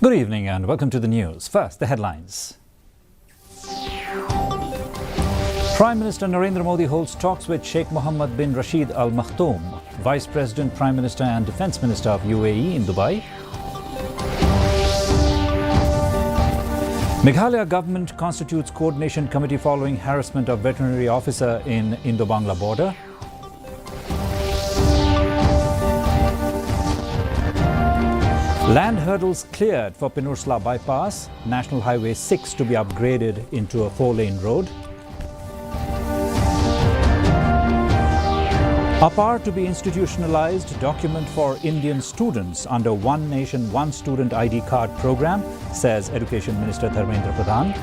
Good evening and welcome to the news. First, the headlines. Prime Minister Narendra Modi holds talks with Sheikh Mohammed bin Rashid Al Maktoum, Vice President, Prime Minister and Defence Minister of UAE in Dubai. Meghalaya government constitutes coordination committee following harassment of veterinary officer in Indo-Bangla border. Land hurdles cleared for Peninsula bypass, National Highway 6 to be upgraded into a 4-lane road. Apar to be institutionalized document for Indian students under One Nation, One Student ID card program, says Education Minister Dharmendra Pradhan.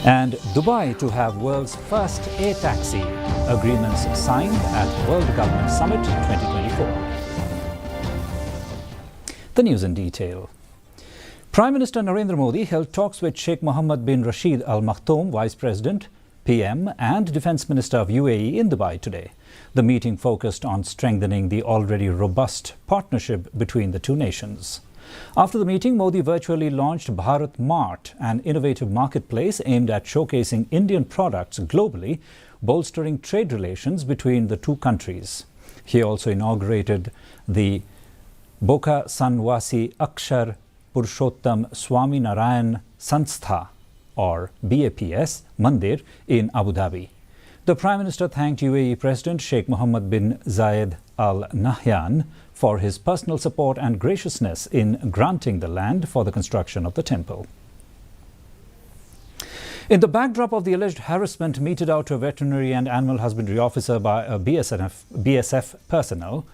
And Dubai to have world's first air taxi, agreements signed at World Government Summit 2024. The news in detail. Prime Minister Narendra Modi held talks with Sheikh Mohammed bin Rashid Al Maktoum, Vice President, PM and Defence Minister of UAE in Dubai today. The meeting focused on strengthening the already robust partnership between the two nations. After the meeting, Modi virtually launched Bharat Mart, an innovative marketplace aimed at showcasing Indian products globally, bolstering trade relations between the two countries. He also inaugurated the Boka Sanwasi Akshar Purushottam Swami Narayan Sanstha, or BAPS, Mandir in Abu Dhabi. The Prime Minister thanked UAE President Sheikh Mohammed bin Zayed Al Nahyan for his personal support and graciousness in granting the land for the construction of the temple. In the backdrop of the alleged harassment meted out to a veterinary and animal husbandry officer by a BSF personnel,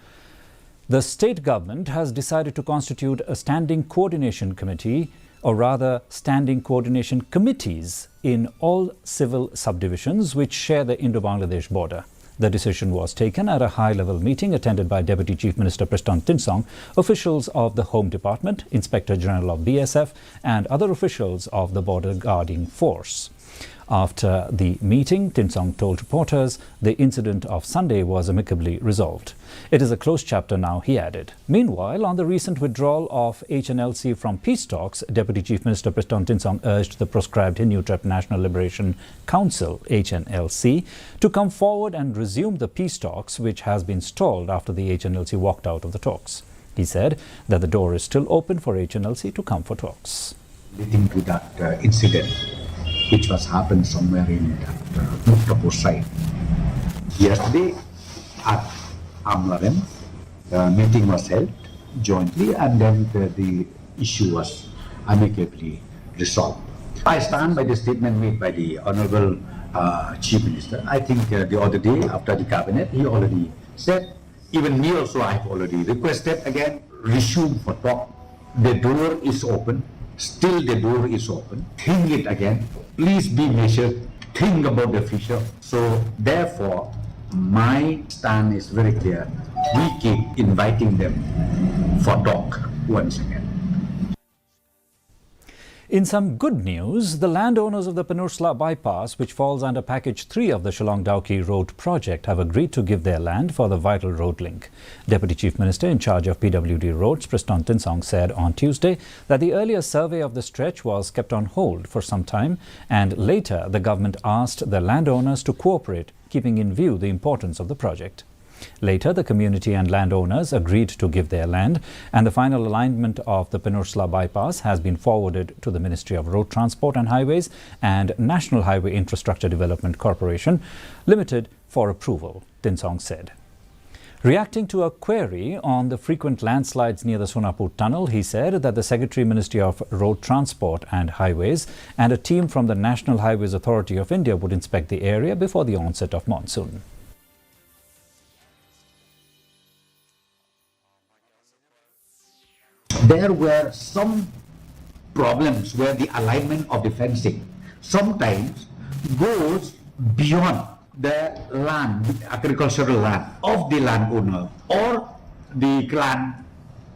the state government has decided to constitute a standing coordination committee, or rather standing coordination committees, in all civil subdivisions which share the Indo-Bangladesh border. The decision was taken at a high-level meeting attended by Deputy Chief Minister Preston Tinsong, officials of the Home Department, Inspector General of BSF and other officials of the Border Guarding Force. After the meeting, Tinsong told reporters the incident of Sunday was amicably resolved. It is a closed chapter now, he added. Meanwhile, on the recent withdrawal of HNLC from peace talks, Deputy Chief Minister Preston Tinsong urged the proscribed Hindu-Trep National Liberation Council, HNLC, to come forward and resume the peace talks, which has been stalled after the HNLC walked out of the talks. He said that the door is still open for HNLC to come for talks. Leading to that incident, which was happened somewhere in Muktapur side. Yesterday at Amlaram, the meeting was held jointly and then the issue was amicably resolved. I stand by the statement made by the Honorable Chief Minister. I think the other day after the cabinet, he already said, even me also I have already requested again, resume for talk. The door is open. Still the door is open. Think it again. Please be measured. Think about the future. So therefore, my stand is very clear. We keep inviting them for talk once again. In some good news, the landowners of the Peninsula bypass, which falls under Package 3 of the Shillong-Dawki Road project, have agreed to give their land for the vital road link. Deputy Chief Minister in charge of PWD roads, Preston Tinsong, said on Tuesday that the earlier survey of the stretch was kept on hold for some time, and later the government asked the landowners to cooperate, keeping in view the importance of the project. Later, the community and landowners agreed to give their land, and the final alignment of the Peninsula bypass has been forwarded to the Ministry of Road Transport and Highways and National Highway Infrastructure Development Corporation Limited for approval, Tinsong said. Reacting to a query on the frequent landslides near the Sonapur tunnel, he said that the Secretary Ministry of Road Transport and Highways and a team from the National Highways Authority of India would inspect the area before the onset of monsoon. There were some problems where the alignment of the fencing sometimes goes beyond the land, the agricultural land of the landowner or the clan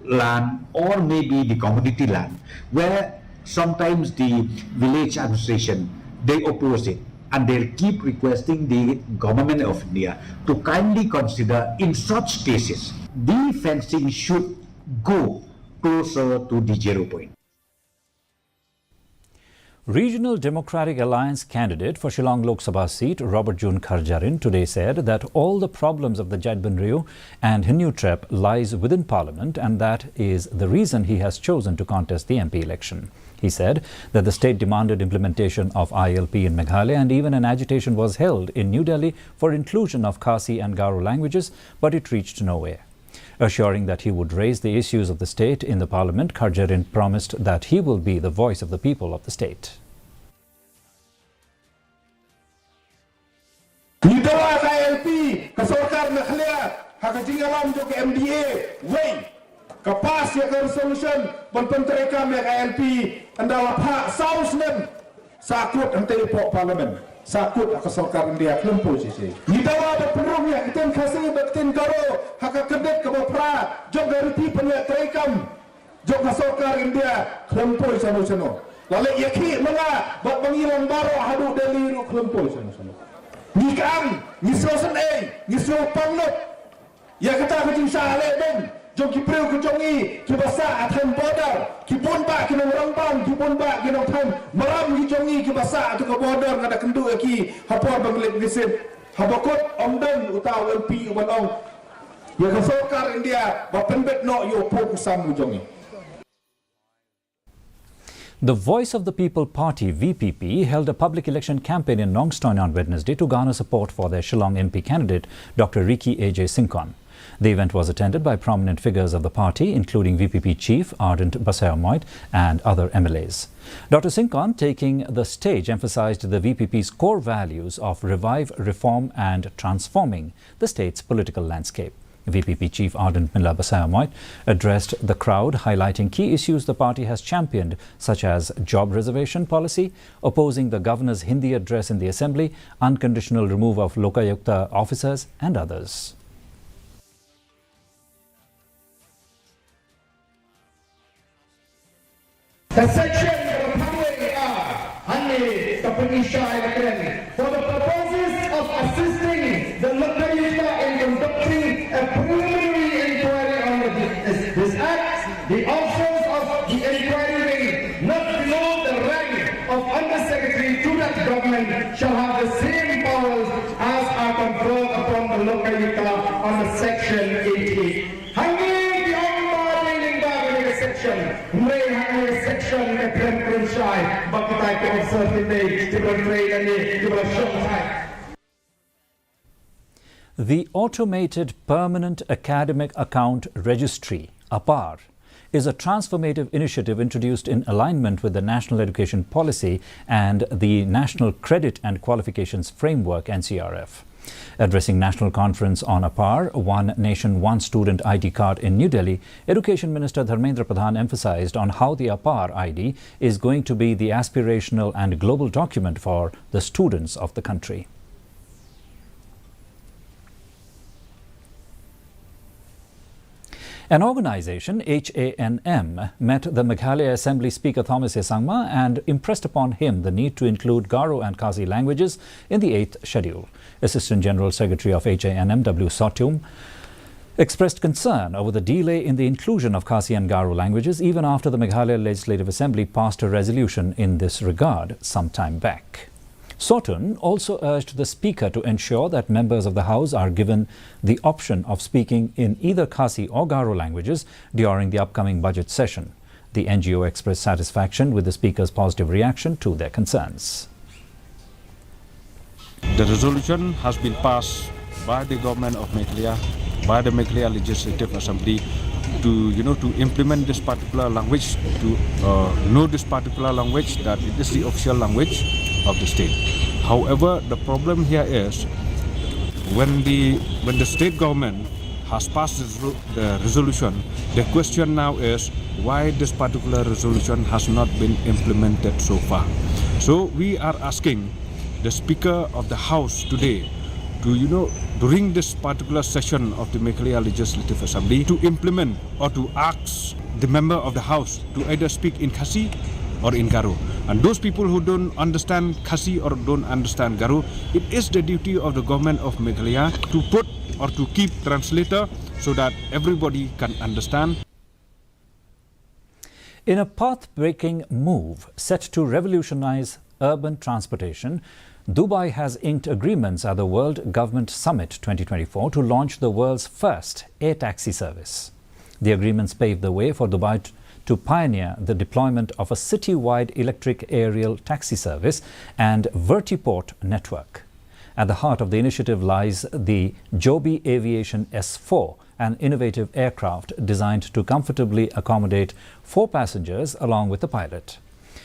land or maybe the community land, where sometimes the village administration, they oppose it and they keep requesting the government of India to kindly consider in such cases the fencing should go closer to the 0 point. Regional Democratic Alliance candidate for Shillong Lok Sabha seat, Robert June Kharjarin, today said that all the problems of the Jaitban Riho and Hinyu Trep lies within Parliament, and that is the reason he has chosen to contest the MP election. He said that the state demanded implementation of ILP in Meghalaya, and even an agitation was held in New Delhi for inclusion of Khasi and Garo languages, but it reached nowhere. Assuring that he would raise the issues of the state in the Parliament, Kharjarin promised that he will be the voice of the people of the state. Nitawa ILP, kasorkar Meghalaya, hakatingalam jo ke MDA, way, kapas ya ke resolution, pentereka mek ILP, andala pak sausnen, sakut ante pok Parliament. Sakut akasorkar India kelompok sisi. Nitawa berperuhnya kita kasih bertin Garo haka kedet ke bapra jog dari penyak terekam jog kasorkar India kelompok sano. Lalu yaki menga buat mengilang Baro hadu Delhi ru kelompok sano. Nikam ngisrosen ngisro panglot ya kata kucing sale ben jog kipreu kucongi kibasa athan border kipun ba kinong rangbang kipun ba kinong tham maram kicongi kibasa atu ke border ngada kendu aki hapor banglet visit habakot omdan utaw LP ubalong ya kasorkar India bapenbet no yo pokusam ujongi. The Voice of the People Party, VPP, held a public election campaign in Nongstoin on Wednesday to garner support for their Shillong MP candidate, Dr. Ricky A.J. Singkon. The event was attended by prominent figures of the party, including VPP Chief Ardent Basayamoit and other MLAs. Dr. Singkon, taking the stage, emphasized the VPP's core values of revive, reform and transforming the state's political landscape. VPP Chief Ardent Basayamoit addressed the crowd, highlighting key issues the party has championed, such as job reservation policy, opposing the governor's Hindi address in the assembly, unconditional removal of Lokayukta officers and others. The section for the purposes of assisting the Lokayukta in conducting a preliminary inquiry on this act, the officers of the inquiry wing not below the rank of Undersecretary to that government shall have the same powers as are conferred upon the Lokayukta under Section 88. The Automated Permanent Academic Account Registry, Apar, is a transformative initiative introduced in alignment with the National Education Policy and the National Credit and Qualifications Framework, NCRF. Addressing National Conference on Apar, One Nation, One Student ID card in New Delhi, Education Minister Dharmendra Pradhan emphasized on how the Apar ID is going to be the aspirational and global document for the students of the country. An organization, HANM, met the Meghalaya Assembly Speaker Thomas Esangma and impressed upon him the need to include Garo and Khasi languages in the 8th schedule. Assistant General Secretary of HANM, W. Sotium, expressed concern over the delay in the inclusion of Khasi and Garo languages even after the Meghalaya Legislative Assembly passed a resolution in this regard some time back. Soton also urged the Speaker to ensure that members of the House are given the option of speaking in either Khasi or Garo languages during the upcoming budget session. The NGO expressed satisfaction with the Speaker's positive reaction to their concerns. The resolution has been passed by the government of Meghalaya, by the Meghalaya Legislative Assembly to implement this particular language, to know this particular language, that it is the official language of the state. However, the problem here is when the state government has passed the resolution, the question now is why this particular resolution has not been implemented so far. So we are asking the Speaker of the House today to, during this particular session of the Meghalaya Legislative Assembly, to implement or to ask the member of the House to either speak in Khasi or in Garo. And those people who don't understand Khasi or don't understand Garo, it is the duty of the government of Meghalaya to put or to keep translator so that everybody can understand. In a path-breaking move set to revolutionize urban transportation, Dubai has inked agreements at the World Government Summit 2024 to launch the world's first air taxi service. The agreements pave the way for Dubai to pioneer the deployment of a city-wide electric aerial taxi service and vertiport network. At the heart of the initiative lies the Joby Aviation S4, an innovative aircraft designed to comfortably accommodate 4 passengers along with the pilot.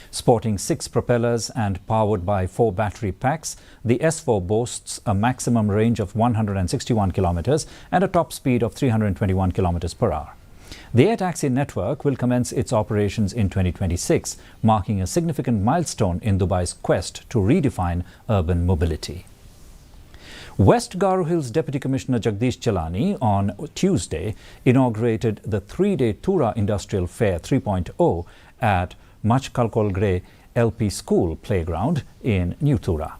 Sporting 6 propellers and powered by 4 battery packs, the S4 boasts a maximum range of 161 kilometers and a top speed of 321 kilometers per hour. The air taxi network will commence its operations in 2026, marking a significant milestone in Dubai's quest to redefine urban mobility. West Garo Hills Deputy Commissioner Jagdish Chelani on Tuesday inaugurated the 3-day Tura Industrial Fair 3.0 at Machkalkolgre LP School Playground in New Tura.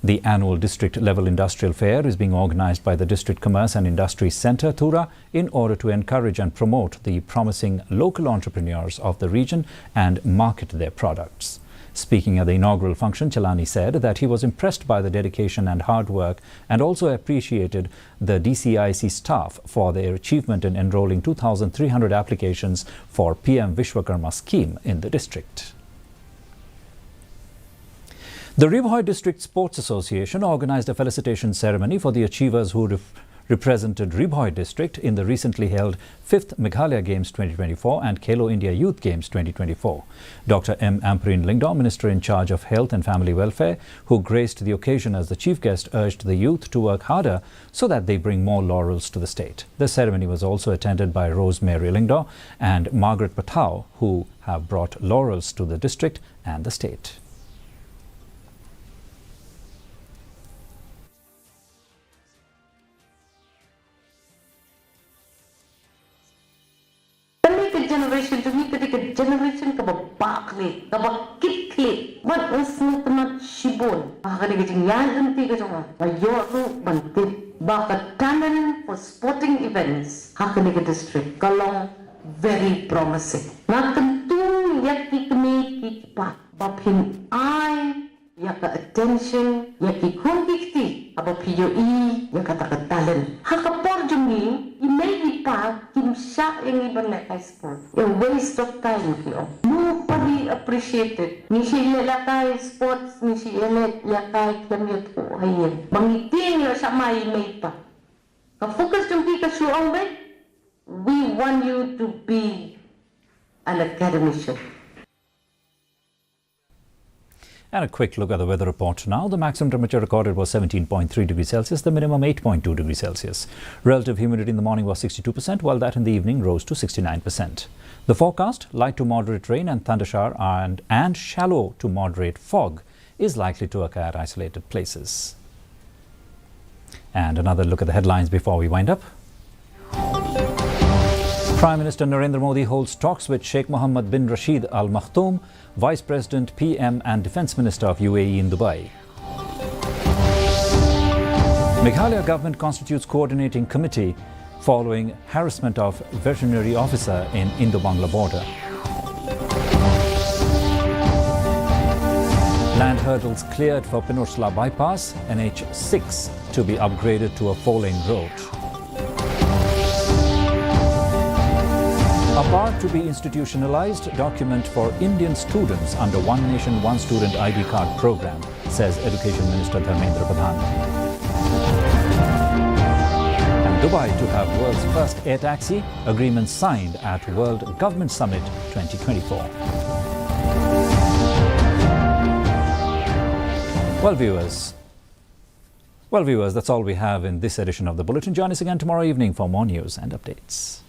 The annual district-level industrial fair is being organized by the District Commerce and Industry Centre, Tura, in order to encourage and promote the promising local entrepreneurs of the region and market their products. Speaking at the inaugural function, Chelani said that he was impressed by the dedication and hard work and also appreciated the DCIC staff for their achievement in enrolling 2,300 applications for PM Vishwakarma scheme in the district. The Riho District Sports Association organized a felicitation ceremony for the achievers who represented Riho District in the recently held 5th Meghalaya Games 2024 and Khelo India Youth Games 2024. Dr. M. Ampreen Lingdor, Minister in charge of Health and Family Welfare, who graced the occasion as the chief guest, urged the youth to work harder so that they bring more laurels to the state. The ceremony was also attended by Rosemary Lingdor and Margaret Patau, who have brought laurels to the district and the state. generation ka bakli ka bakitli what was not shibon akali ka yan anti ka jong ayo banti baka talent for sporting events hakani ka district kalong very promising nakantung yaki kami kipa bapin ai yaka attention yaki kongkiti aba POE yaka talent hakapor jumi imay pa kimsya yung ibang lekay sport a waste of time kyo nobody appreciated ni siya lakay sports ni siya lakay kamyot ko ayen mangiting yo sa may pa ka-focus yung kika suang ba we want you to be an academician. And a quick look at the weather report now. The maximum temperature recorded was 17.3 degrees Celsius, the minimum 8.2 degrees Celsius. Relative humidity in the morning was 62%, while that in the evening rose to 69%. The forecast, light to moderate rain and thundershower and shallow to moderate fog is likely to occur at isolated places. And another look at the headlines before we wind up. Prime Minister Narendra Modi holds talks with Sheikh Mohammed bin Rashid Al Maktoum, Vice President, PM and Defence Minister of UAE in Dubai. Meghalaya government constitutes coordinating committee following harassment of veterinary officer in Indo-Bangla border. Land hurdles cleared for Peninsula bypass, NH6 to be upgraded to a 4-lane road. Apar to be institutionalized document for Indian students under One Nation, One Student ID card program, says Education Minister Dharmendra Pradhan. And Dubai to have world's first air taxi, agreement signed at World Government Summit 2024. Well, viewers, that's all we have in this edition of the Bulletin. Join us again tomorrow evening for more news and updates.